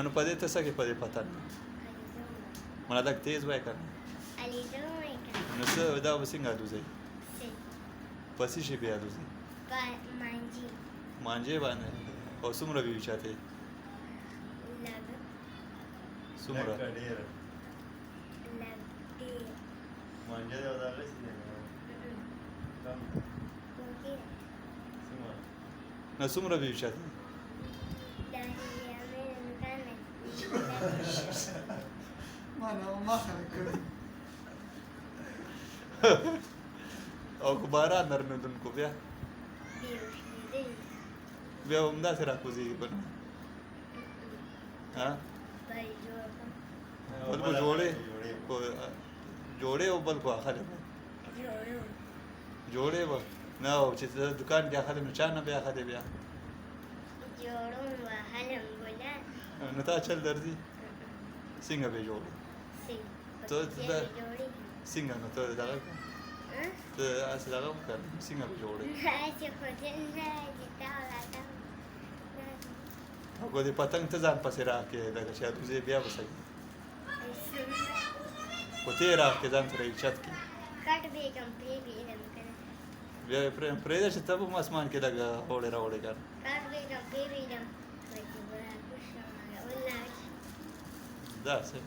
نو په دې ته څه کې په دې پتنګ مړه لږ تیز وای که نه نو څه دا به څنګه الوځئ په څه شي بیا الوځئ مانجې باندې او څومره وي اوچتې څومره مانجه دی او دا هغسې دی کم څومره نه څومره وي اوچتې او که باران نرمېدونکو بیا بیا به همداسې راکوزېږي به نه بل به جوړې او بل خو اخلې به جوړې به نه او چې دکان کې اخلې نو چا نه بیا اخلې بیا نو تا چل درځي څنګه به جوړې ته څنګه نو ته دغه ته هسې دغه وکړه څنګه به جوړې او که دې پتنګ ته ځان پسې راکړې لکه چې الوځې بیا به څه خو ته یې راکړې ځان سره یې چت کړې بیا یې پرېږده چې ته به هم اسمان کې لږ اوړې راوړې که نه داسې